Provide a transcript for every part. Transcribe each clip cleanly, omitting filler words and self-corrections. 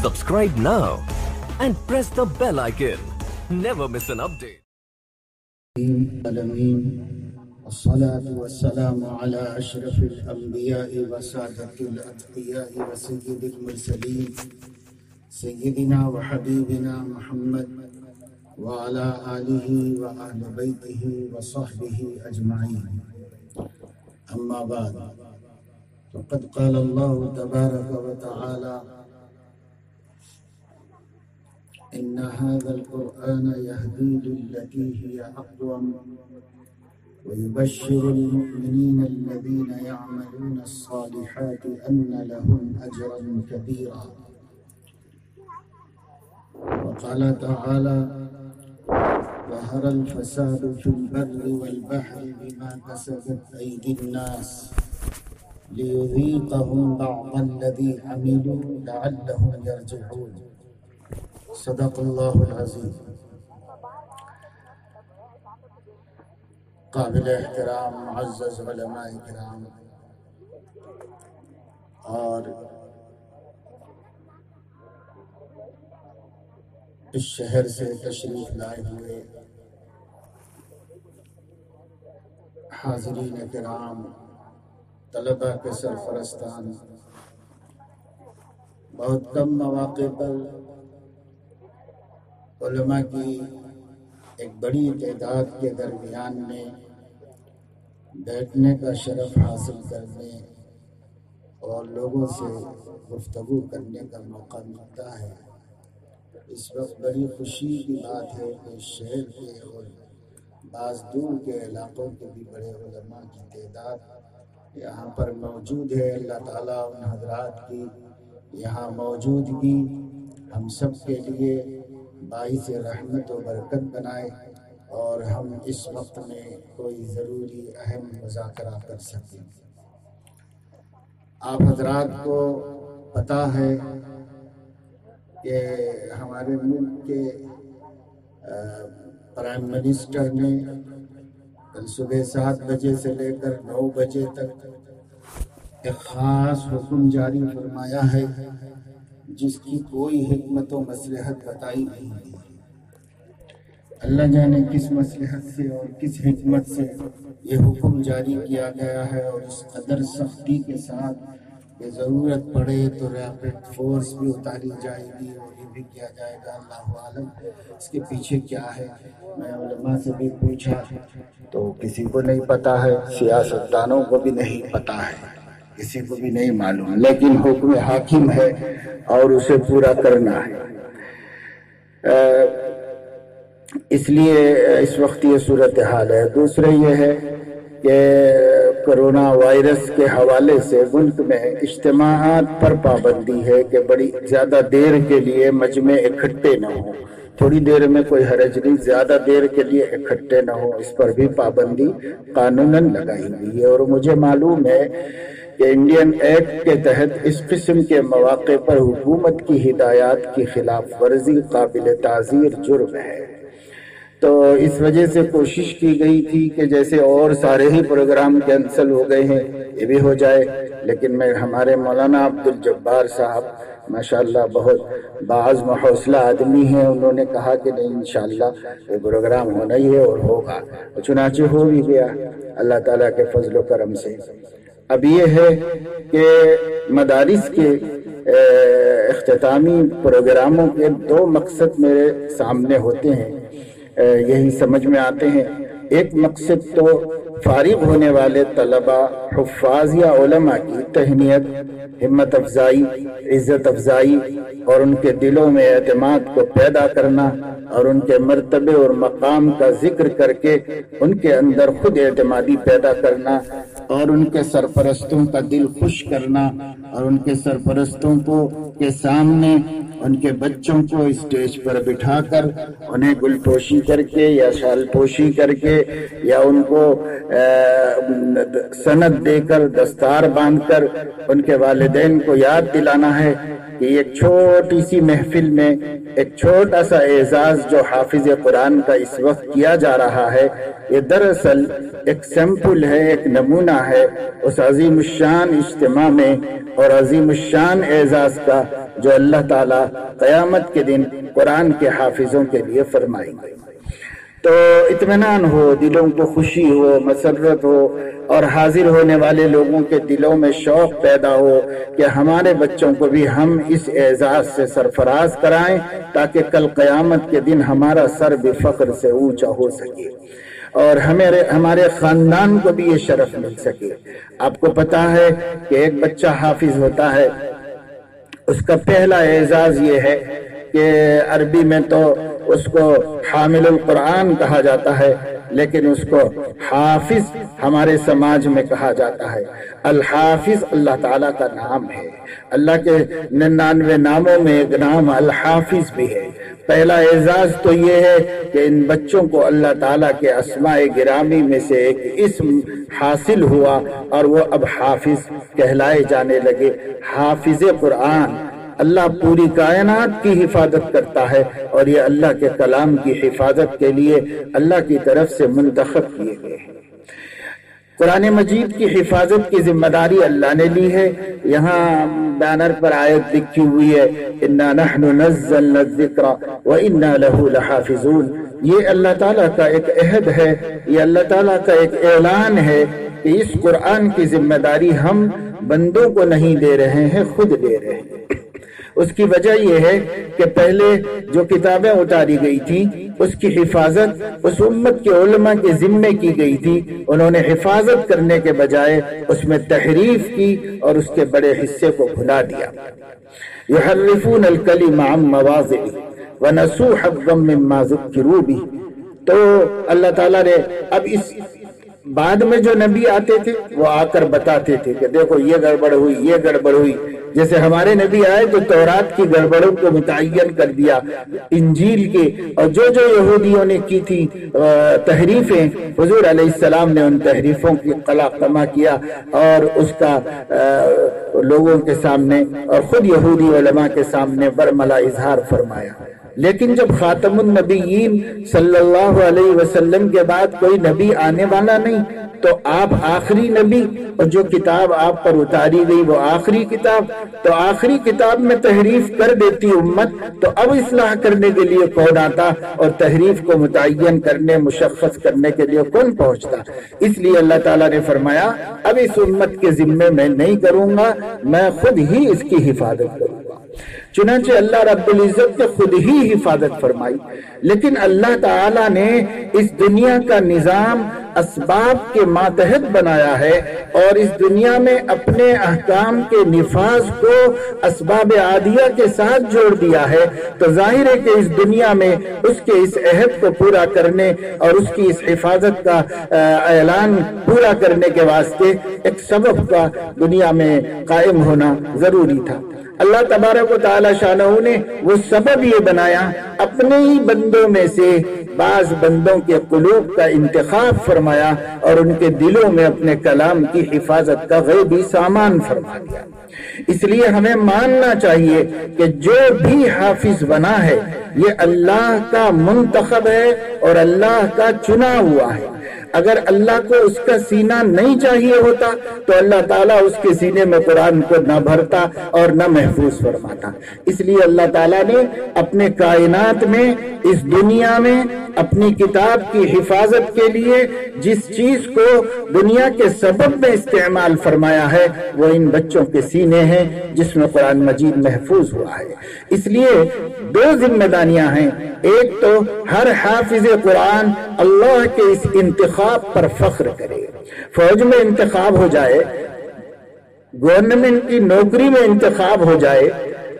Subscribe now and press the bell icon. Never miss an update. الصلاة والسلام على أشرف الأنبياء وسادة الأتقياء وسيد المرسلين سيدنا وحبيبنا محمد وعلى آله وأهل بيته وصحبه أجمعين. أما بعد، فقد قال الله تبارك وتعالى: إن هذا القرآن يهدي للتي هي أقوم ويبشر المؤمنين الذين يعملون الصالحات أن لهم أجرا كبيرا. وقال تعالى: ظهر الفساد في البر والبحر بما كسبت أيدي الناس ليذيقهم بعض الذي عملوا لعلهم يرجعون. صدق اللہ العظیم. قابل احترام معزز علماء کرام اور اس شہر سے تشریف لائے ہوئے حاضرین کرام، طلباء کے سرپرستان، بہت کم مواقع پر علماء کی ایک بڑی تعداد کے درمیان میں بیٹھنے کا شرف حاصل کرنے اور لوگوں سے گفتگو کرنے کا موقع ملتا ہے. اس وقت بڑی خوشی کی بات ہے کہ شہر کے اور بعض دور کے علاقوں کے بھی بڑے علماء کی تعداد یہاں پر موجود ہے. اللہ تعالیٰ ان حضرات کی یہاں موجودگی ہم سب کے لیے باعث رحمت و برکت بنائے اور ہم اس وقت میں کوئی ضروری اہم مذاکرہ کر سکیں. آپ حضرات کو پتہ ہے کہ ہمارے ملک کے پرائم منسٹر نے کل صبح 7 بجے سے لے کر 9 بجے تک ایک خاص حکم جاری فرمایا ہے جس کی کوئی حکمت و مصلحت بتائی نہیں گئی. اللہ جانے کس مصلحت سے اور کس حکمت سے یہ حکم جاری کیا گیا ہے، اور اس قدر سختی کے ساتھ کہ ضرورت پڑے تو ریپڈ فورس بھی اتاری جائے گی اور یہ بھی کیا جائے گا. اللہ عالم اس کے پیچھے کیا ہے. میں علماء سے بھی پوچھا تو کسی کو نہیں پتا ہے، سیاستدانوں کو بھی نہیں پتا ہے، کسی کو بھی نہیں معلوم، لیکن حکم حاکم ہے اور اسے پورا کرنا ہے. اس لیے اس وقت یہ صورتحال ہے. دوسرے یہ ہے کہ کرونا وائرس کے حوالے سے ملک میں اجتماعات پر پابندی ہے کہ بڑی زیادہ دیر کے لیے مجمع اکٹھے نہ ہوں. تھوڑی دیر میں کوئی حرج نہیں، زیادہ دیر کے لیے اکٹھے نہ ہوں، اس پر بھی پابندی قانوناً لگائی ہوئی ہے. اور مجھے معلوم ہے کہ انڈین ایکٹ کے تحت اس قسم کے مواقع پر حکومت کی ہدایات کی خلاف ورزی قابل تعزیر جرم ہے. تو اس وجہ سے کوشش کی گئی تھی کہ جیسے اور سارے ہی پروگرام کینسل ہو گئے ہیں یہ بھی ہو جائے، لیکن ہمارے مولانا عبدالجبار صاحب ماشاءاللہ بہت باعزم و حوصلہ آدمی ہیں، انہوں نے کہا کہ نہیں انشاءاللہ یہ پروگرام ہونا ہی ہے اور ہوگا، چنانچہ ہو بھی گیا اللہ تعالیٰ کے فضل و کرم سے. اب یہ ہے کہ مدارس کے اختتامی پروگراموں کے 2 مقصد میرے سامنے ہوتے ہیں، یہی سمجھ میں آتے ہیں. ایک مقصد تو فارغ ہونے والے طلباء، حفاظ یا علماء کی تہنیت، ہمت افزائی، عزت افزائی اور ان کے دلوں میں اعتماد کو پیدا کرنا اور ان کے مرتبے اور مقام کا ذکر کر کے ان کے اندر خود اعتمادی پیدا کرنا اور ان کے سرپرستوں کا دل خوش کرنا اور ان کے سرپرستوں کے سامنے ان کے بچوں کو اسٹیج پر بٹھا کر انہیں گل پوشی کر کے یا شال پوشی کر کے یا ان کو سند دے کر دستار باندھ کر ان کے والدین کو یاد دلانا ہے کہ ایک چھوٹی سی محفل میں ایک چھوٹا سا اعزاز جو حافظ قرآن کا اس وقت کیا جا رہا ہے، یہ دراصل ایک سیمپل ہے، ایک نمونہ ہے اس عظیم الشان اجتماع میں اور عظیم الشان اعزاز کا جو اللہ تعالیٰ قیامت کے دن قرآن کے حافظوں کے لیے فرمائیں گے۔ تو اطمینان ہو، دلوں کو خوشی ہو، مسرت ہو، اور حاضر ہونے والے لوگوں کے دلوں میں شوق پیدا ہو کہ ہمارے بچوں کو بھی ہم اس اعزاز سے سرفراز کرائیں تاکہ کل قیامت کے دن ہمارا سر بھی فخر سے اونچا ہو سکے اور ہمارے خاندان کو بھی یہ شرف مل سکے۔ آپ کو پتا ہے کہ ایک بچہ حافظ ہوتا ہے، اس کا پہلا اعزاز یہ ہے کہ عربی میں تو اس کو حامل القرآن کہا جاتا ہے، لیکن اس کو حافظ ہمارے سماج میں کہا جاتا ہے۔ الحافظ اللہ تعالیٰ کا نام ہے، اللہ کے 99 ناموں میں ایک نام الحافظ بھی ہے۔ پہلا اعزاز تو یہ ہے کہ ان بچوں کو اللہ تعالیٰ کے اسماء گرامی میں سے ایک اسم حاصل ہوا اور وہ اب حافظ کہلائے جانے لگے۔ حافظ قرآن، اللہ پوری کائنات کی حفاظت کرتا ہے اور یہ اللہ کے کلام کی حفاظت کے لیے اللہ کی طرف سے منتخب کیے گئے ہیں۔ قرآن مجید کی حفاظت کی ذمہ داری اللہ نے لی ہے۔ یہاں بینر پر آیت لکھی ہوئی ہے، اِنَّا نَحْنُ نَزَّلْنَا الذِّكْرَ وَإِنَّا لَهُ لَحَافِظُونَ۔ یہ اللہ تعالیٰ کا ایک عہد ہے، یہ اللہ تعالیٰ کا ایک اعلان ہے کہ اس قرآن کی ذمہ داری ہم بندوں کو نہیں دے رہے ہیں، خود لے رہے ہیں۔ اس کی وجہ یہ ہے کہ پہلے جو کتابیں اتاری گئی تھی اس کی حفاظت اس امت کے علماء کے ذمے کی گئی تھی، انہوں نے حفاظت کرنے کے بجائے اس میں تحریف کی اور اس کے بڑے حصے کو بھلا دیا۔ یحرفون الکلم عن مواضعہ ونسوا حظا مما ذکروا بہ۔ تو اللہ تعالیٰ نے اب اس بعد میں جو نبی آتے تھے وہ آ کر بتاتے تھے کہ دیکھو یہ گڑبڑ ہوئی، یہ گڑبڑ ہوئی۔ جیسے ہمارے نبی آئے تو تورات کی گڑبڑوں کو متعین کر دیا، انجیل کے، اور جو جو یہودیوں نے کی تھی تحریفیں، حضور علیہ السلام نے ان تحریفوں کی قلع کیا اور اس کا لوگوں کے سامنے اور خود یہودی علماء کے سامنے برملا اظہار فرمایا۔ لیکن جب خاتم النبیین صلی اللہ علیہ وسلم کے بعد کوئی نبی آنے والا نہیں تو آپ آخری نبی، اور جو کتاب آپ پر اتاری گئی وہ آخری کتاب، تو آخری کتاب میں تحریف کر دیتی امت تو اب اصلاح کرنے کے لیے کون آتا اور تحریف کو متعین کرنے، مشخص کرنے کے لیے کون پہنچتا؟ اس لیے اللہ تعالیٰ نے فرمایا اب اس امت کے ذمے میں نہیں کروں گا، میں خود ہی اس کی حفاظت کروں گا۔ چنانچہ اللہ رب العزت نے خود ہی حفاظت فرمائی، لیکن اللہ تعالیٰ نے اس دنیا کا نظام اسباب کے ماتحت بنایا ہے اور اس دنیا میں اپنے احکام کے نفاذ کو اسباب عادیہ کے ساتھ جوڑ دیا ہے، تو ظاہر ہے کہ اس دنیا میں اس کے اس عہد کو پورا کرنے اور اس کی اس حفاظت کا اعلان پورا کرنے کے واسطے ایک سبب کا دنیا میں قائم ہونا ضروری تھا۔ اللہ تبارک و تعالی شانہ نے وہ سبب یہ بنایا، اپنے ہی بندوں میں سے بعض بندوں کے قلوب کا انتخاب فرمایا اور ان کے دلوں میں اپنے کلام کی حفاظت کا غیبی سامان فرما دیا۔ اس لیے ہمیں ماننا چاہیے کہ جو بھی حافظ بنا ہے یہ اللہ کا منتخب ہے اور اللہ کا چنا ہوا ہے۔ اگر اللہ کو اس کا سینہ نہیں چاہیے ہوتا تو اللہ تعالیٰ اس کے سینے میں قرآن کو نہ بھرتا اور نہ محفوظ فرماتا۔ اس لیے اللہ تعالیٰ نے اپنے کائنات میں، اس دنیا میں، اپنی کتاب کی حفاظت کے لیے جس چیز کو دنیا کے سبب میں استعمال فرمایا ہے وہ ان بچوں کے سینے ہیں جس میں قرآن مجید محفوظ ہوا ہے۔ اس لیے دو ذمہ داریاں ہیں، ایک تو ہر حافظ قرآن اللہ کے اس انتخاب پر فخر کرے۔ فوج میں انتخاب ہو جائے، گورنمنٹ کی نوکری میں انتخاب ہو جائے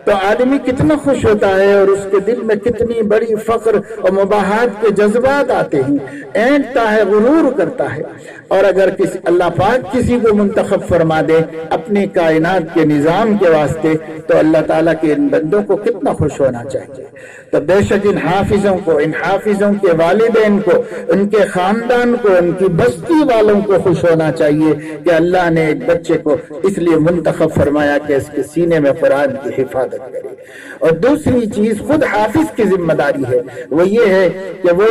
تو آدمی کتنا خوش ہوتا ہے اور اس کے دل میں کتنی بڑی فخر اور مباحات کے جذبات آتے ہیں، اینٹتا ہے، غرور کرتا ہے۔ اور اگر اللہ پاک کسی کو منتخب فرما دے اپنی کائنات کے نظام کے واسطے تو اللہ تعالیٰ کے ان بندوں کو کتنا خوش ہونا چاہیے۔ تو بے شک ان حافظوں کو، ان حافظوں کے والدین کو، ان کے خاندان کو، ان کی بستی والوں کو خوش ہونا چاہیے کہ اللہ نے ایک بچے کو اس لیے منتخب فرمایا کہ اس کے سینے میں قرآن کی حفاظت حفاظت کرے. اور دوسری چیز خود حافظ کی ذمہ داری ہے، وہ یہ ہے کہ وہ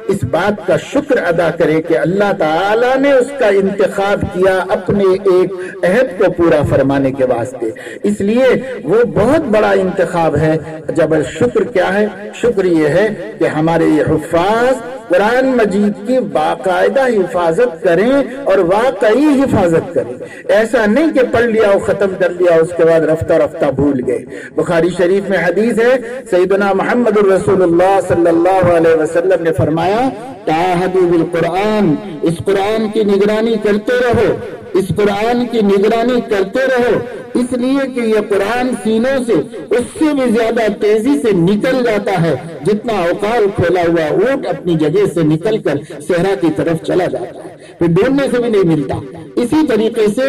اس بات کا شکر ادا کرے کہ اللہ تعالیٰ نے اس کا انتخاب کیا اپنے ایک عہد کو پورا فرمانے کے واسطے. اس لیے وہ بہت بڑا انتخاب ہے. جب شکر کیا ہے؟ شکر یہ ہے کہ ہمارے یہ حفاظ قرآن مجید کی باقاعدہ حفاظت کریں اور واقعی حفاظت کریں. ایسا نہیں کہ پڑھ لیا اور ختم کر لیا اس کے بعد رفتہ رفتہ بھول گئے. بخاری شریف میں حدیث ہے، سیدنا محمد الرسول اللہ صلی اللہ علیہ وسلم نے فرمایا تعاہدوا بالقرآن، اس قرآن کی نگرانی کرتے رہو، اس قرآن کی نگرانی کرتے رہو، اس لیے کہ یہ قرآن سینوں سے اس سے بھی زیادہ تیزی سے نکل جاتا ہے جتنا اوقال کھولا ہوا اونٹ اپنی جگہ سے نکل کر صحرا کی طرف چلا جاتا ہے، پھر ڈھونڈنے سے بھی نہیں ملتا. اسی طریقے سے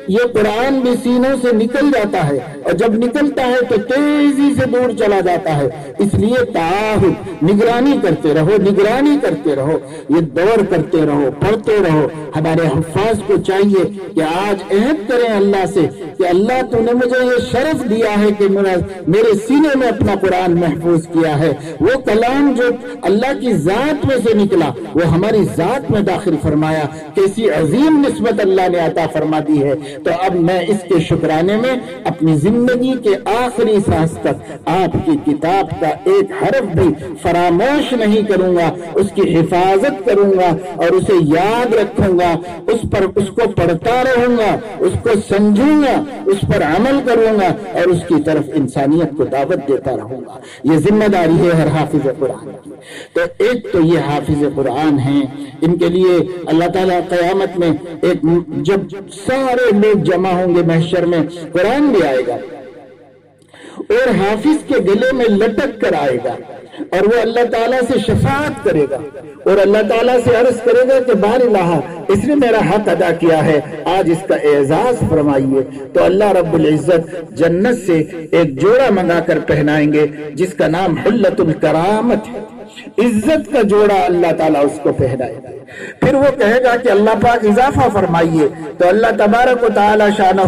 یہ قرآن بھی سینوں سے نکل جاتا ہے اور جب نکلتا ہے تو تیزی سے دور چلا جاتا ہے. اس لیے تعاہد، نگرانی کرتے رہو، نگرانی کرتے رہو، یہ دور کرتے رہو، پڑھتے رہو. ہمارے حفاظ کو چاہیے کہ آج عہد کریں اللہ سے کہ اللہ تو نے مجھے یہ شرف دیا ہے کہ میرے سینے میں اپنا قرآن محفوظ کیا ہے. وہ کلام جو اللہ کی ذات میں سے نکلا وہ ہماری ذات میں داخل فرمایا. کیسی عظیم نسبت اللہ نے عطا فرما دی ہے. تو اب میں اس کے شکرانے میں اپنی زندگی کے آخری سانس تک آپ کی کتاب کا ایک حرف بھی فراموش نہیں کروں گا، اس کی حفاظت کروں گا اور اسے یاد رکھوں گا، اس کو پڑھتا رہوں گا، اس کو سمجھوں گا، اس پر عمل کروں گا اور اس کی طرف انسانیت کو دعوت دیتا رہوں گا. یہ ذمہ داری ہے ہر حافظ قرآن کی. تو ایک تو یہ حافظ قرآن ہیں، ان کے لیے اللہ تعالیٰ قیامت میں جب سارے لوگ جمع ہوں گے محشر میں، قرآن بھی آئے گا اور حافظ کے گلے میں لٹک کر آئے گا اور وہ اللہ تعالیٰ سے شفاعت کرے گا اور اللہ تعالیٰ سے عرض کرے گا کہ بار الہ، اس نے میرا حق ادا کیا ہے، آج اس کا اعزاز فرمائیے. تو اللہ رب العزت جنت سے ایک جوڑا منگا کر پہنائیں گے جس کا نام حلت الکرامت ہے. عزت کا جوڑا اللہ تعالیٰ اس کو پہنائے گا. پھر وہ کہے گا کہ اللہ پاک اضافہ فرمائیے. تو اللہ تبارک و تعالی شانہ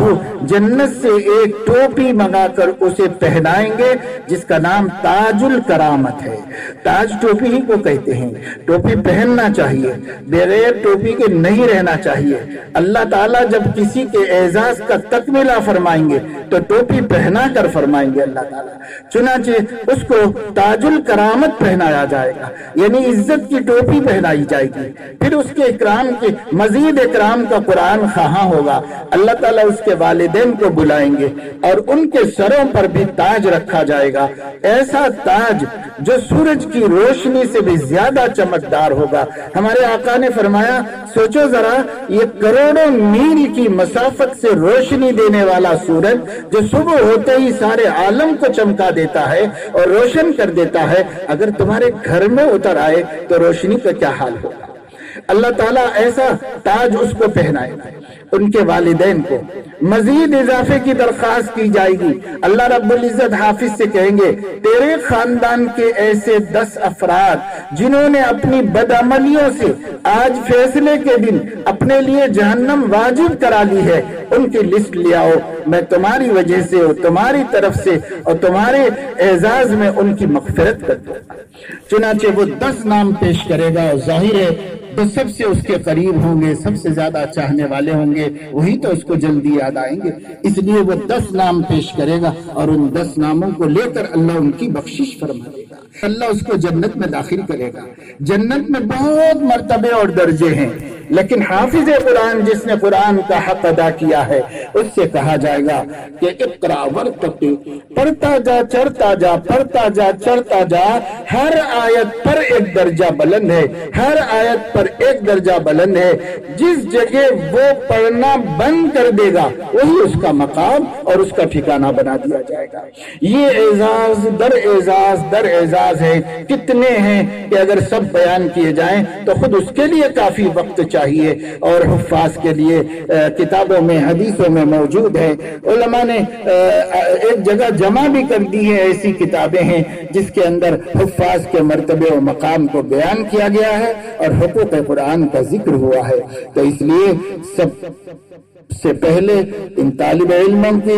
جنت سے ایک ٹوپی منگا کر اسے پہنائیں گے جس کا نام تاج الکرامت ہے. تاج ٹوپی ہی کو کہتے ہیں. ٹوپی پہننا چاہیے، بغیر ٹوپی کے نہیں رہنا چاہیے. اللہ تعالیٰ جب کسی کے اعزاز کا تکملہ فرمائیں گے تو ٹوپی پہنا کر فرمائیں گے اللہ تعالیٰ. چنانچہ اس کو تاج الکرامت پہنایا جائے گا، یعنی عزت کی ٹوپی پہنائی جائے گی. پھر اس کے اکرام کے مزید اکرام کا قرآن خواہاں ہوگا. اللہ تعالیٰ اس کے والدین کو بلائیں گے اور ان کے سروں پر بھی تاج رکھا جائے گا، ایسا تاج جو سورج کی روشنی سے بھی زیادہ چمکدار ہوگا. ہمارے آقا نے فرمایا سوچو ذرا، یہ کروڑوں میل کی مسافت سے روشنی دینے والا سورج جو صبح ہوتے ہی سارے عالم کو چمکا دیتا ہے اور روشن کر دیتا ہے، اگر تمہارے گھر میں اتر آئے تو روشنی کا کیا حال ہوگا. اللہ تعالیٰ ایسا تاج اس کو پہنائے گا. ان کے والدین کو مزید اضافے کی درخواست کی جائے گی. اللہ رب العزت حافظ سے کہیں گے تیرے خاندان کے ایسے 10 افراد جنہوں نے اپنی بدعملیوں سے آج فیصلے کے دن اپنے لیے جہنم واجب کرا لی ہے، ان کی لسٹ لے آؤ. میں تمہاری وجہ سے اور تمہاری طرف سے اور تمہارے اعزاز میں ان کی مغفرت کر دوں گا. چنانچہ وہ 10 نام پیش کرے گا اور ظاہر ہے تو سب سے اس کے قریب ہوں گے، سب سے زیادہ چاہنے والے ہوں گے، وہی تو اس کو جلدی یاد آئیں گے. اس لیے وہ 10 نام پیش کرے گا اور ان 10 ناموں کو لے کر اللہ ان کی بخشش فرما دے گا. اللہ اس کو جنت میں داخل کرے گا. جنت میں بہت مرتبے اور درجے ہیں، لیکن حافظ قرآن جس نے قرآن کا حق ادا کیا ہے اس سے کہا جائے گا کہ اقرا ورتقی، پڑھتا جا چڑھتا جا، پڑھتا جا چڑھتا جا. ہر آیت پر ایک درجہ بلند ہے، ہر آیت پر ایک درجہ بلند ہے. جس جگہ وہ پڑھنا بند کر دے گا وہی اس کا مقام اور اس کا ٹھکانہ بنا دیا جائے گا. یہ اعزاز در اعزاز در اعزاز ہے. کتنے ہیں کہ اگر سب بیان کیے جائیں تو خود اس کے لیے کافی وقت چاہیے اور حفاظ کے لیے کتابوں میں حدیثوں میں موجود ہے. علماء نے ایک جگہ جمع بھی کر دی ہے، ایسی کتابیں ہیں جس کے اندر حفاظ کے مرتبے و مقام کو بیان کیا گیا ہے اور حقوق قرآن کا ذکر ہوا ہے. تو اس لیے سب سے پہلے ان طالب علموں کی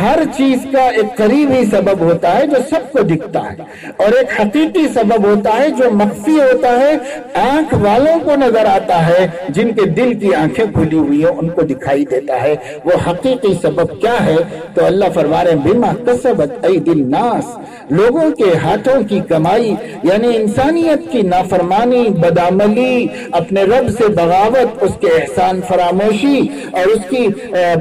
ہر چیز کا ایک قریبی سبب ہوتا ہے جو سب کو دکھتا ہے، اور ایک حقیقی سبب ہوتا ہے جو مخفی ہوتا ہے، آنکھ والوں کو نظر آتا ہے، جن کے دل کی آنکھیں کھلی ہوئی ہیں ان کو دکھائی دیتا ہے۔ وہ حقیقی سبب کیا ہے؟ تو اللہ فرما رہے ہیں بما کسبت ایدی الناس، لوگوں کے ہاتھوں کی کمائی، یعنی انسانیت کی نافرمانی، بدعملی، اپنے رب سے بغاوت، اس کے احسان فراموشی اور اس کی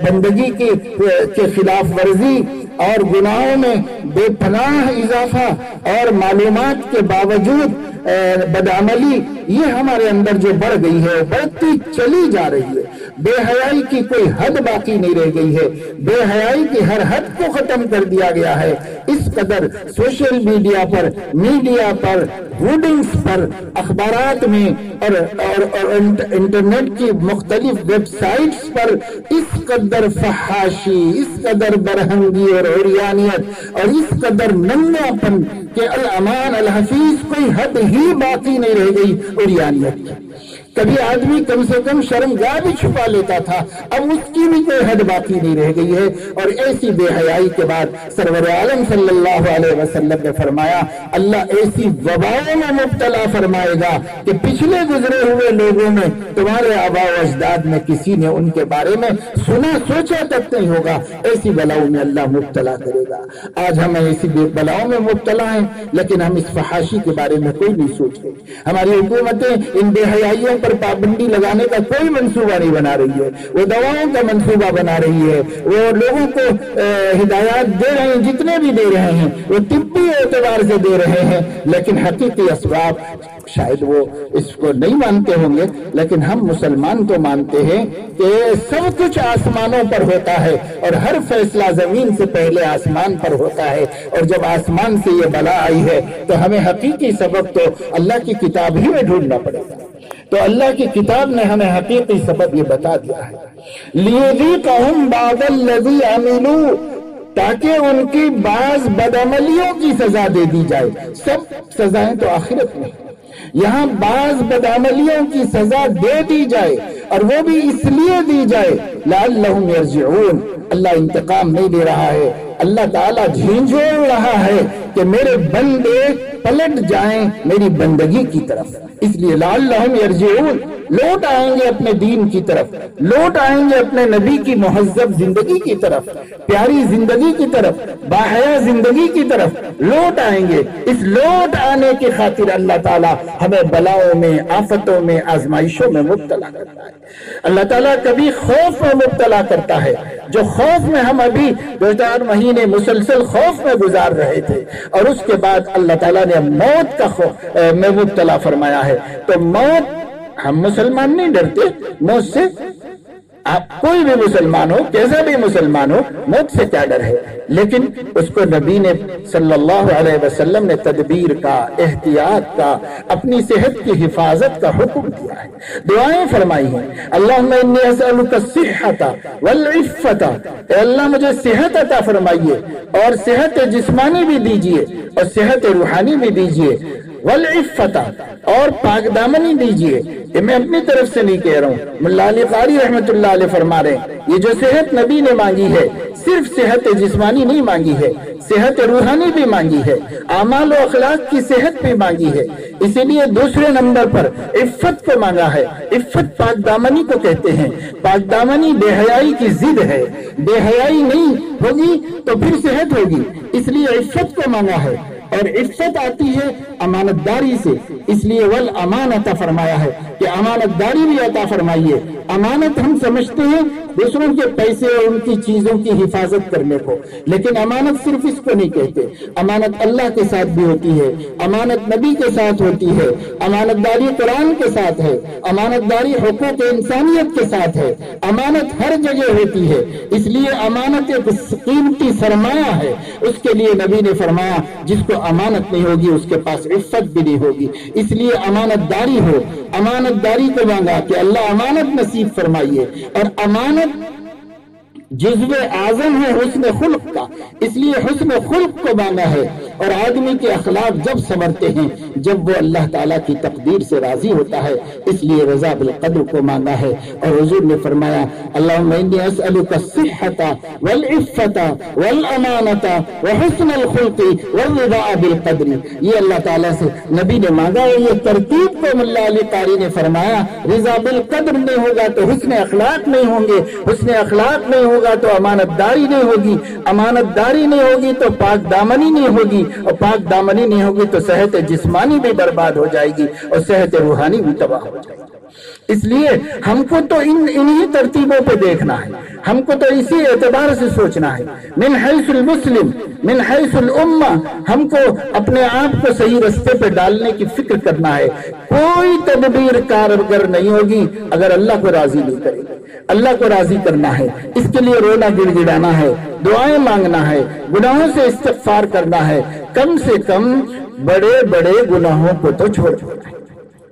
بندگی کے خلاف ورزی اور گناہوں میں بے پناہ اضافہ اور معلومات کے باوجود بدعملی، یہ ہمارے اندر جو بڑھ گئی ہے، بڑھتی چلی جا رہی ہے۔ بے حیائی کی کوئی حد باقی نہیں رہ گئی ہے، بے حیائی کی ہر حد کو ختم کر دیا گیا ہے۔ اس قدر سوشل میڈیا پر، میڈیا پر، ہورڈنگز پر، اخبارات میں اور انٹرنیٹ کی مختلف ویب سائٹس پر اس قدر فحاشی، اس قدر برہنگی اور عریانیت اور اس قدر ننگا پن کہ الامان الحفیظ کوئی حد ہی باقی نہیں رہ گئی عریانیت کی۔ کبھی آدمی کم سے کم شرمگاہ بھی چھپا لیتا تھا، اب اس کی بھی کوئی حد باقی نہیں رہ گئی ہے۔ اور ایسی بے حیائی کے بعد سرور عالم صلی اللہ علیہ وسلم نے فرمایا اللہ ایسی وباؤں میں مبتلا فرمائے گا کہ پچھلے گزرے ہوئے لوگوں میں تمہارے آباء و اجداد میں کسی نے ان کے بارے میں سنا سوچا تک نہیں ہوگا، ایسی بلاؤں میں اللہ مبتلا کرے گا۔ آج ہم ایسی بلاؤں میں مبتلا ہیں، لیکن ہم اس فحاشی کے بارے میں کوئی نہیں سوچ رہے۔ ہماری حکومتیں ان بے حیائیوں پر پابندی لگانے کا کوئی منصوبہ نہیں بنا رہی ہے، وہ دواؤں کا منصوبہ بنا رہی ہے، وہ لوگوں کو ہدایات دے رہے ہیں، جتنے بھی دے رہے ہیں وہ طبی اعتبار سے دے رہے ہیں، لیکن حقیقی اسباب شاید وہ اس کو نہیں مانتے ہوں گے، لیکن ہم مسلمان تو مانتے ہیں کہ سب کچھ آسمانوں پر ہوتا ہے اور ہر فیصلہ زمین سے پہلے آسمان پر ہوتا ہے، اور جب آسمان سے یہ بلا آئی ہے تو ہمیں حقیقی سبب تو اللہ کی کتاب ہی میں ڈھونڈنا پڑے گا۔ تو اللہ کی کتاب نے ہمیں حقیقی سبب یہ بتا دیا ہے، لِيُذِيقَهُمْ بَعْضَ الَّذِي عَمِلُوا، تاکہ ان کی بعض بدعملیوں کی سزا دے دی جائے۔ سب سزائیں تو آخرت میں، یہاں بعض بدعملیوں کی سزا دے دی جائے، اور وہ بھی اس لیے دی جائے لَعَلَّهُمْ يَرْجِعُونَ۔ اللہ انتقام نہیں دے رہا ہے، اللہ تعالیٰ جھنجھوڑ رہا ہے کہ میرے بندے پلٹ جائیں میری بندگی کی طرف، اس لیے لعلہم یرجعون، لوٹ آئیں گے اپنے دین کی طرف، لوٹ آئیں گے اپنے نبی کی مہذب زندگی کی طرف، پیاری زندگی کی طرف، باحیا زندگی کی طرف لوٹ آئیں گے۔ اس لوٹ آنے کی خاطر اللہ تعالیٰ ہمیں بلاؤں میں، آفتوں میں، آزمائشوں میں مبتلا کرتا ہے۔ اللہ تعالیٰ کبھی خوف میں مبتلا کرتا ہے، جو خوف میں ہم ابھی 2-4 مہینے مسلسل خوف میں گزار رہے تھے، اور اس کے بعد اللہ تعالیٰ نے موت کا خوف میں مبتلا فرمایا ہے۔ تو موت، ہم مسلمان نہیں ڈرتے موت سے، آپ کوئی بھی مسلمان ہو، کیسا بھی مسلمان ہو، موت سے کیا ڈر ہے، لیکن اس کو نبی نے صلی اللہ علیہ وسلم نے تدبیر کا، احتیاط کا، اپنی صحت کی حفاظت کا حکم دیا ہے۔ دعائیں فرمائی ہیں، اللہم انی اسألک الصحۃ والعفۃ، اے اللہ مجھے صحت عطا فرمائیے، اور صحت جسمانی بھی دیجیے اور صحت روحانی بھی دیجیے، والعفۃ، اور پاک دامنی دیجیے۔ یہ میں اپنی طرف سے نہیں کہہ رہا ہوں، ملا علی قاری رحمۃ اللہ علیہ فرما رہے ہیں یہ جو صحت نبی نے مانگی ہے، صرف صحت جسمانی نہیں مانگی ہے، صحت روحانی بھی مانگی ہے، اعمال و اخلاق کی صحت بھی مانگی ہے۔ اسی لیے دوسرے نمبر پر عفت کو مانگا ہے۔ عفت پاک دامنی کو کہتے ہیں۔ پاک دامنی بے حیائی کی ضد ہے، بے حیائی نہیں ہوگی تو پھر صحت ہوگی، اس لیے عفت کو مانگا ہے۔ اور عفت آتی ہے امانت داری سے، اس لیے والامانت فرمایا ہے کہ امانت داری بھی عطا فرمائیے۔ امانت ہم سمجھتے ہیں دوسروں کے پیسے اور ان کی چیزوں کی حفاظت کرنے کو، لیکن امانت صرف اس کو نہیں کہتے۔ امانت اللہ کے ساتھ بھی ہوتی ہے، امانت نبی کے ساتھ ہوتی ہے، امانت داری قرآن کے ساتھ ہے، امانت داری حقوق انسانیت کے ساتھ ہے، امانت ہر جگہ ہوتی ہے۔ اس لیے امانت ایک قیمتی سرمایہ ہے، اس کے لیے نبی نے فرمایا جس کو امانت نہیں ہوگی اس کے پاس عفت بھی نہیں ہوگی۔ اس لیے امانت داری ہو، امانت داری کو مانگا کہ اللہ امانت نصیب فرمائیے۔ اور امانت جزو اعظم ہے حسن خلق کا، اس لیے حسن خلق کو مانگا ہے اور آدمی کے اخلاق جب سنورتے ہیں جب وہ اللہ تعالیٰ کی تقدیر سے راضی ہوتا ہے، اس لیے رضا بالقدر کو مانگا ہے۔ اور حضور نے فرمایا اللہم انی اسألک الصحۃ والعفۃ والامانۃ وحسن الخلق والرضا بالقدر، یہ اللہ تعالیٰ سے نبی نے مانگا ہے۔ یہ ترتیب کو ملا علی قاری نے فرمایا، رضا بالقدر نہیں ہوگا تو حسن اخلاق نہیں ہوں گے، حسن اخلاق نہیں ہوگا تو امانت داری نہیں ہوگی، امانت داری نہیں ہوگی تو پاک دامنی نہیں ہوگی، اور پاک دامنی نہیں ہوگی تو صحت جسمانی بھی برباد ہو جائے گی اور صحت روحانی بھی تباہ ہو جائے گی۔ اس لیے ہم کو تو انہی ترتیبوں پہ دیکھنا ہے، ہم کو تو اسی اعتبار سے سوچنا ہے۔ من حیث المسلم من حیث الامہ، ہم کو اپنے آپ کو صحیح رستے پہ ڈالنے کی فکر کرنا ہے۔ کوئی تدبیر کارگر نہیں ہوگی اگر اللہ کو راضی نہیں کرے گی۔ اللہ کو راضی کرنا ہے، اس کے لیے رونا گڑ گڑانا ہے، دعائیں مانگنا ہے، گناہوں سے استغفار کرنا ہے، کم سے کم بڑے بڑے گناہوں کو تو چھوڑ دینا ہے۔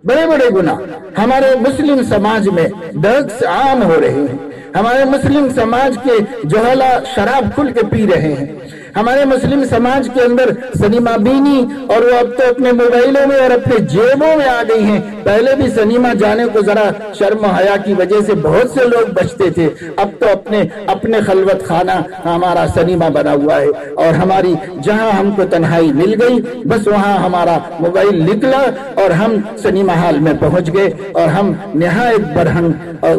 بڑے بڑے گناہ ہمارے مسلم سماج میں ڈرگس عام ہو رہے ہیں، ہمارے مسلم سماج کے جوہلا شراب کھل کے پی رہے ہیں، ہمارے مسلم سماج کے اندر سنیما بینی، اور وہ اب تو اپنے موبائلوں میں اور اپنے جیبوں میں آ گئی ہیں۔ پہلے بھی سنیما جانے کو ذرا شرم و حیا کی وجہ سے بہت سے لوگ بچتے تھے، اب تو اپنے خلوت خانہ ہمارا سنیما بنا ہوا ہے، اور ہماری جہاں ہم کو تنہائی مل گئی بس وہاں ہمارا موبائل نکلا اور ہم سنیما ہال میں پہنچ گئے، اور ہم نہایت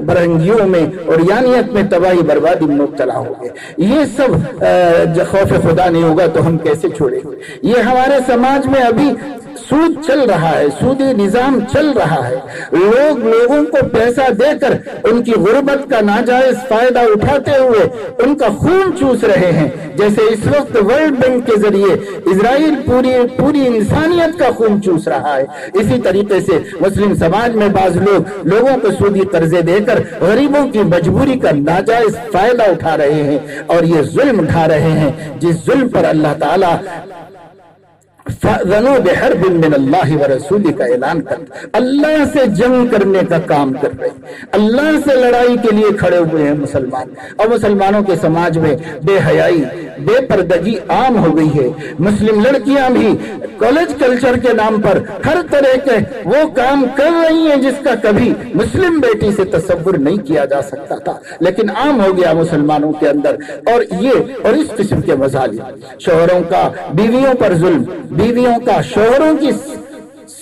برہنگیوں میں اور یانیت میں تباہی بربادی میں مبتلا ہو گئے۔ یہ سب خوف خدا نہیں ہوگا تو ہم کیسے چھوڑیں؟ یہ ہمارے سماج میں ابھی سود چل رہا ہے، سودی نظام چل رہا ہے، لوگوں کو پیسہ دے کر ان کی غربت کا ناجائز فائدہ اٹھاتے ہوئے ان کا خون چوس رہے ہیں، جیسے اس وقت ورلڈ بینک کے ذریعے اسرائیل پوری انسانیت کا خون چوس رہا ہے۔ اسی طریقے سے مسلم سماج میں بعض لوگوں کو سودی قرضے دے کر غریبوں کی مجبوری کا ناجائز فائدہ اٹھا رہے ہیں، اور یہ ظلم اٹھا رہے ہیں جس ظلم پر اللہ تعالی فَأْذَنُوا بِحَرْبٍ مِّنَ اللَّهِ وَرَسُولِهِ کا اعلان کر اللہ سے جنگ کرنے کا کام کر رہے ہیں، اللہ سے لڑائی کے لیے کھڑے ہوئے ہیں مسلمان۔ اور مسلمانوں کے سماج میں بے حیائی، بے پردگی عام ہو گئی ہے۔ مسلم لڑکیاں بھی کالج کلچر کے نام پر ہر طرح کے وہ کام کر رہی ہیں جس کا کبھی مسلم بیٹی سے تصور نہیں کیا جا سکتا تھا، لیکن عام ہو گیا مسلمانوں کے اندر۔ اور اس قسم کے مظالم، شوہروں کا بیویوں پر ظلم، بیویوں کا شوہروں کی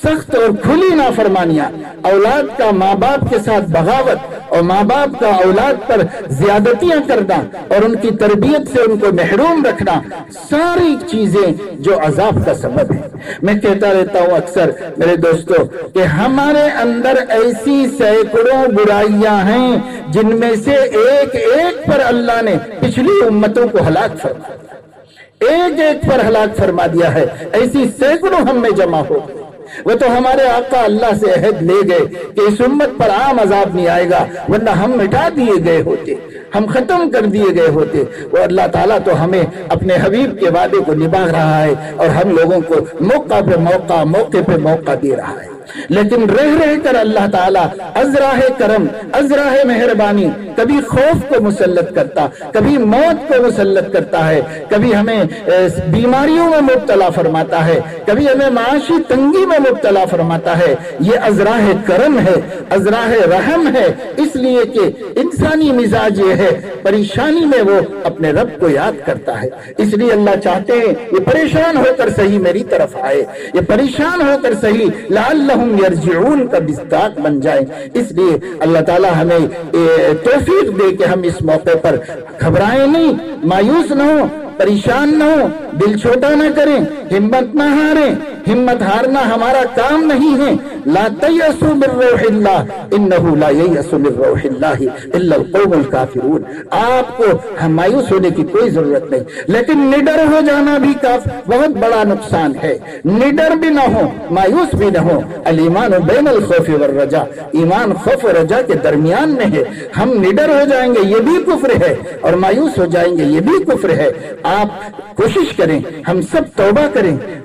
سخت اور کھلی نافرمانیاں، اولاد کا ماں باپ کے ساتھ بغاوت، اور ماں باپ کا اولاد پر زیادتیاں کرنا اور ان کی تربیت سے ان کو محروم رکھنا، ساری چیزیں جو عذاب کا سبب ہے۔ میں کہتا رہتا ہوں اکثر میرے دوستو کہ ہمارے اندر ایسی سینکڑوں برائیاں ہیں جن میں سے ایک پر اللہ نے پچھلی امتوں کو ہلاک فرما دیا، ایک پر ہلاک فرما دیا ہے۔ ایسی سینکڑوں ہم میں جمع ہو گئی۔ وہ تو ہمارے آقا اللہ سے عہد لے گئے کہ اس امت پر عام عذاب نہیں آئے گا، ورنہ ہم مٹا دیے گئے ہوتے، ہم ختم کر دیے گئے ہوتے۔ وہ اللہ تعالیٰ تو ہمیں اپنے حبیب کے وعدے کو نبھا رہا ہے، اور ہم لوگوں کو موقع پہ موقع دے رہا ہے۔ لیکن رہ کر اللہ تعالیٰ ازراہ کرم، ازراہ مہربانی کبھی خوف کو مسلط کرتا، کبھی موت کو مسلط کرتا ہے، کبھی ہمیں بیماریوں میں مبتلا فرماتا ہے، کبھی ہمیں معاشی تنگی میں مبتلا فرماتا ہے۔ یہ ازراہ کرم ہے، ازراہ رحم ہے، اس لیے کہ انسانی مزاج یہ ہے، پریشانی میں وہ اپنے رب کو یاد کرتا ہے۔ اس لیے اللہ چاہتے ہیں یہ پریشان ہو کر صحیح میری طرف آئے، یہ پریشان ہو کر صحیح لعلہم یرجعون کا مصداق بن جائیں۔ اس لیے اللہ تعالیٰ ہمیں توفیق دے کہ ہم اس موقع پر گھبرائیں نہیں، مایوس نہ ہوں، پریشان نہ ہوں، دل چھوٹا نہ کریں، ہمت نہ ہاریں۔ ہمت ہارنا ہمارا کام نہیں ہے۔ لا تیأسوا من روح اللہ انہ لا ییأس من روح اللہ الا القوم الکافرون۔ آپ کو مایوس ہونے کی کوئی ضرورت نہیں، لیکن نڈر ہو جانا بھی بہت بڑا نقصان ہے۔ نڈر بھی نہ ہو، مایوس بھی نہ ہو۔ الایمان بین الخوف والرجاء، ایمان خوف و رجا کے درمیان میں ہے۔ ہم نڈر ہو جائیں گے یہ بھی کفر ہے، اور مایوس ہو جائیں گے یہ بھی کفر ہے۔ آپ کوشش کریں، ہم سب توبہ کریں،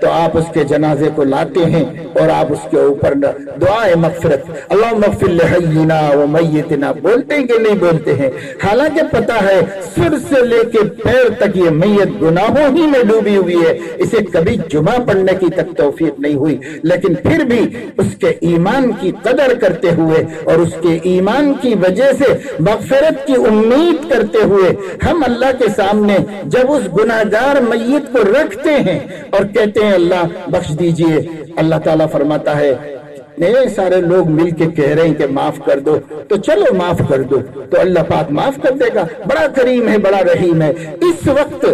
تو آپ اس کے جنازے کو لاتے ہیں اور آپ اس کے اوپر دعائے مغفرت اللہم اغفر لحینا و میتنا بولتے ہیں کہ نہیں بولتے ہیں؟ حالانکہ پتہ ہے سر سے لے کے پیر تک یہ میت گناہوں ہی میں ڈوبی ہوئی ہے، اسے کبھی جمعہ پڑھنے کی تک توفیق نہیں ہوئی، لیکن پھر بھی اس کے ایمان کی قدر کرتے ہوئے اور اس کے ایمان کی وجہ سے مغفرت کی امید کرتے ہوئے ہم اللہ کے سامنے جب اس گناہگار میت کو رکھتے ہیں اور کہتے ہیں اللہ بخش دیجئے، اللہ تعالیٰ فرماتا ہے نہیں سارے لوگ مل کے کہہ رہے ہیں کہ معاف کر دو تو چلو معاف کر دو، تو اللہ پاک معاف کر دے گا، بڑا کریم ہے، بڑا رحیم ہے۔ اس وقت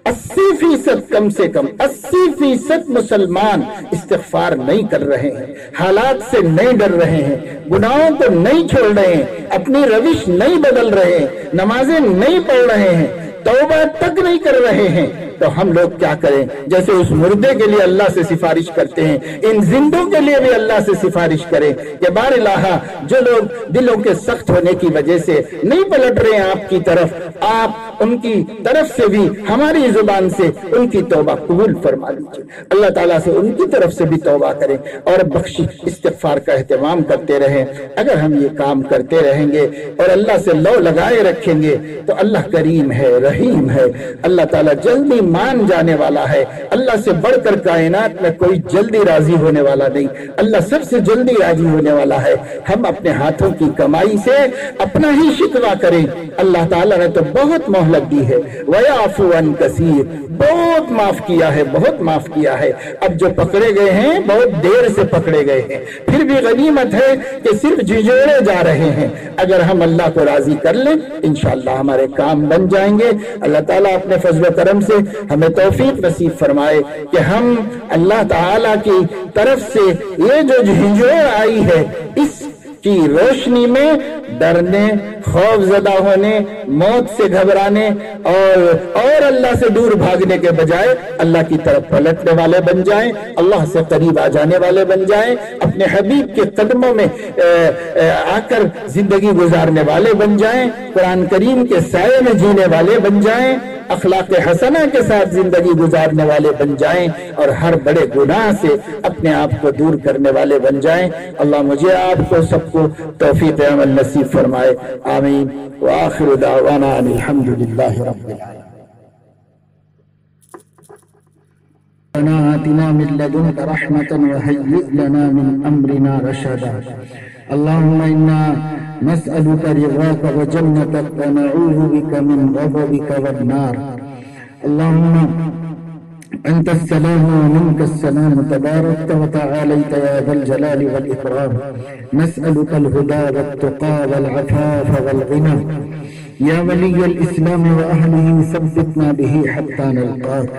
80% کم سے کم 80% مسلمان استغفار نہیں کر رہے ہیں، حالات سے نہیں ڈر رہے ہیں، گناہوں کو نہیں چھوڑ رہے ہیں، اپنی روش نہیں بدل رہے ہیں، نمازیں نہیں پڑھ رہے ہیں، توبہ تک نہیں کر رہے ہیں، تو ہم لوگ کیا کریں؟ جیسے اس مردے کے لیے اللہ سے سفارش کرتے ہیں، ان زندوں کے لیے بھی اللہ سے سفارش کریں کہ بار الہ جو لوگ دلوں کے سخت ہونے کی وجہ سے نہیں پلٹ رہے ہیں آپ کی طرف، آپ ان کی طرف سے بھی ہماری زبان سے ان کی توبہ قبول فرما لیجیے، اللہ تعالیٰ سے ان کی طرف سے بھی توبہ کریں اور بخشش استغفار کا اہتمام کرتے رہیں۔ اگر ہم یہ کام کرتے رہیں گے اور اللہ سے لو لگائے رکھیں گے تو اللہ کریم ہے، رحیم ہے، اللہ تعالیٰ جلدی مان جانے والا ہے، اللہ سے بڑھ کر کائنات میں کوئی جلدی راضی ہونے والا نہیں، اللہ سب سے جلدی راضی ہونے والا ہے۔ ہم اپنے ہاتھوں کی کمائی سے اپنا ہی شکوہ کریں، اللہ تعالیٰ نے تو بہت مہلت دی ہے، وَيَعْفُو عَنْ كَثِيرٍ بہت معاف کیا ہے، بہت معاف کیا ہے۔ اب جو پکڑے گئے ہیں بہت دیر سے پکڑے گئے ہیں، پھر بھی غنیمت ہے کہ صرف جھنجھوڑے جا رہے ہیں۔ اگر ہم اللہ کو راضی کر لیں انشاءاللہ ہمارے کام بن جائیں گے۔ اللہ تعالیٰ اپنے فضل و کرم سے ہمیں توفیق نصیب فرمائے کہ ہم اللہ تعالیٰ کی طرف سے یہ جو جھنجھوڑ آئی ہے اس کی روشنی میں ڈرنے، خوف زدہ ہونے، موت سے گھبرانے اور اللہ سے دور بھاگنے کے بجائے اللہ کی طرف پلٹنے والے بن جائیں، اللہ سے قریب آ جانے والے بن جائیں، اپنے حبیب کے قدموں میں آ کر زندگی گزارنے والے بن جائیں، قرآن کریم کے سائے میں جینے والے بن جائیں، اخلاق حسنہ کے ساتھ زندگی گزارنے والے بن جائیں اور ہر بڑے گناہ سے اپنے آپ کو دور کرنے والے بن جائیں۔ اللہ مجھے آپ کو سب کو توفیق عمل نصیب فرمائے، آمین۔ وآخر دعوانا ان الحمد للہ رب العالمین۔ ربنا آتنا من لدنك رحمة وهيئ لنا من أمرنا رشدا اللهم إنا نسألك رضاك وجنتك ونعوذ بك من غضبك والنار اللهم أنت السلام ومنك السلام تباركت وتعاليت يا ذا الجلال والإكرام نسألك الهدى والتقى والعفاف والغنى يا ولي الإسلام وأهله ثبتنا به حتى نلقاك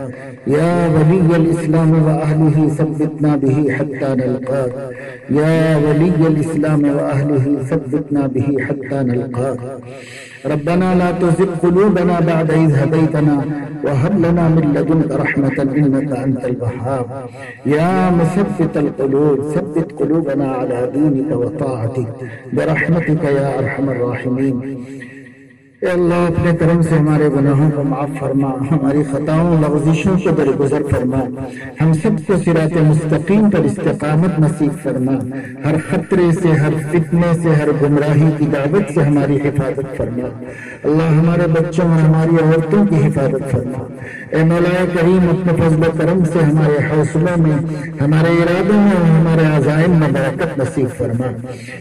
يا ولي الإسلام وأهله ثبتنا به حتى نلقاك يا ولي الإسلام وأهله ثبتنا به حتى نلقاك ربنا لا تزغ قلوبنا بعد إذ هديتنا وهب لنا من لدنك رحمة إنك أنت الوهاب يا مثبت القلوب ثبت قلوبنا على دينك وطاعتك برحمتك يا أرحم الراحمين۔ اے اللہ اپنے کرم سے ہمارے گناہوں کو معاف فرما، ہماری خطاؤں لغزشوں کو درگزر فرما، ہم سب کو صراط مستقیم پر استقامت نصیب فرما، ہر خطرے سے، ہر فتنے سے، ہر گمراہی کی دعوت سے ہماری حفاظت فرما۔ اللہ ہمارے بچوں اور ہماری عورتوں کی حفاظت فرما۔ اے مولا کریم اپنے فضل و کرم سے ہمارے حوصلوں میں، ہمارے ارادوں میں اور ہمارے عزائم میں برکت نصیب فرما۔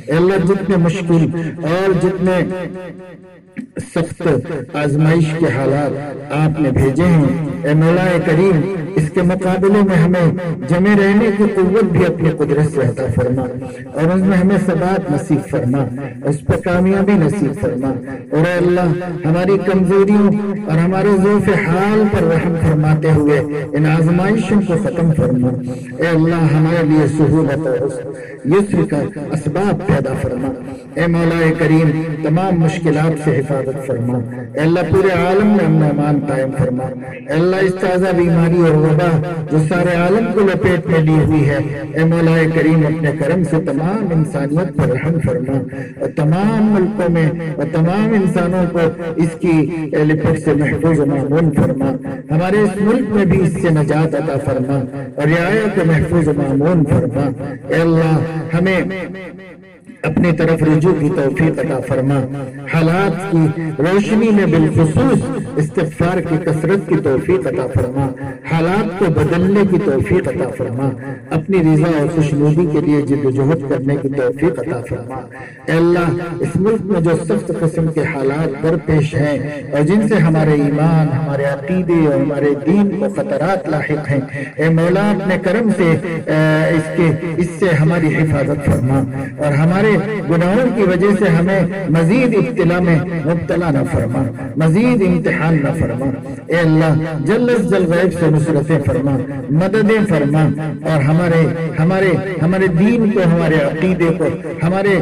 اے اللہ جتنے مشکل اور جتنے سخت آزمائش کے حالات آپ نے بھیجے ہیں اے مولا کریم اس کے مقابلے میں ہمیں جمے رہنے کی قوت بھی اپنی قدرت سے عطا فرما اور اس میں ہمیں ثبات نصیب فرما، اس پر کامیابی نصیب فرما اور اے اللہ ہماری کمزوریوں اور ہمارے ضعف حال پر رحم فرماتے ہوئے ان آزمائشوں کو ختم فرما۔ اے اللہ ہمارے لیے سہولت اور یسر کا اسباب پیدا فرما۔ اے مولا کریم تمام مشکلات سے حفاظت فرما۔ اے اللہ پورے عالم میں امن و امان قائم فرما۔ اے اللہ اس تازہ بیماری اور وبا جو سارے عالم کو لپیٹ میں لی ہوئی ہے اے مولا کریم اپنے کرم سے تمام انسانیت پر رحم فرما اور تمام ملکوں میں اور تمام انسانوں کو اس کی لپٹ سے محفوظ و معمون فرما۔ ہمارے اس ملک میں بھی اس سے نجات عطا فرما اور رعایا کو محفوظ مامون فرما۔ اے اللہ ہمیں اپنی طرف رجوع کی توفیق عطا فرما، حالات کی روشنی میں بالخصوص استغفار کی کثرت کی توفیق عطا فرما، حالات کو بدلنے کی توفیق عطا فرما، اپنی رضا اور خوشنودی کے لیے جد و جہد کرنے کی توفیق عطا فرما۔ اے اللہ اس ملک میں جو سخت قسم کے حالات درپیش ہیں اور جن سے ہمارے ایمان، ہمارے عقیدے اور ہمارے دین کو خطرات لاحق ہیں، اے مولا اپنے کرم سے اس سے ہماری حفاظت فرما اور ہمارے گناہوں کی وجہ سے ہمیں مزید ابتلا میں مبتلا نہ فرما، مزید امتحان نہ فرما۔ اے اللہ جل از جل غیب سے نصرتیں فرما، مددیں فرما اور ہمارے دین کو، ہمارے عقیدے کو، ہمارے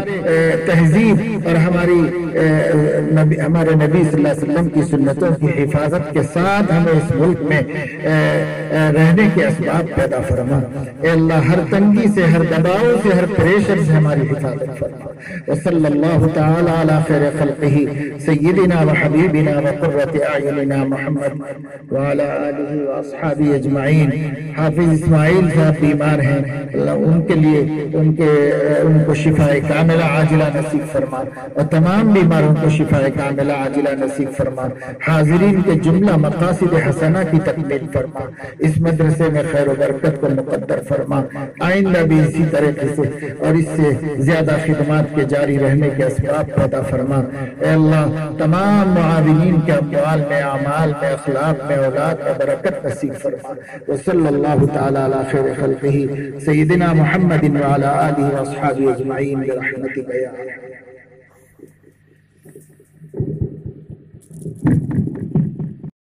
تہذیب اور ہمارے نبی صلی اللہ علیہ وسلم کی سنتوں کی حفاظت کے ساتھ ہمیں اس ملک میں رہنے کے اسباب پیدا فرما۔ اے اللہ ہر تنگی سے، ہر دباؤ سے، ہر پریشر سے ہماری حفاظت فرما۔ وصلی اللہ تعالی علی خیر خلقہ سیدنا و حبیبنا و قرۃ اعیننا محمد وعلی آلہ و اصحابہ اجمعین۔ حافظ اسماعیل صاحب بیمار ہیں، اللہ ان کے لیے ان کو شفاء کاملہ عاجلہ نصیب فرما اور تمام بیماروں کو شفاء کاملہ عاجلہ نصیب فرما، حاضرین کے جملہ مقاصد حسنہ کی تکمیل فرما، اس مدرسے میں خیر و برکت کو مقدر فرما، آئندہ بھی اسی طریقے سے اور اس سے زیادہ خدمات کے جاری رہنے کے اسباب پیدا فرما۔ اے اللہ تمام معاونین کے اموال میں، اعمال میں، اخلاق میں، اولاد میں برکت نصیب فرما۔ وصلی اللہ تعالی علی خیر خلقہ سیدنا محمد وعلی آلہ واصحابہ اجمعین برحمتک یا ارحم۔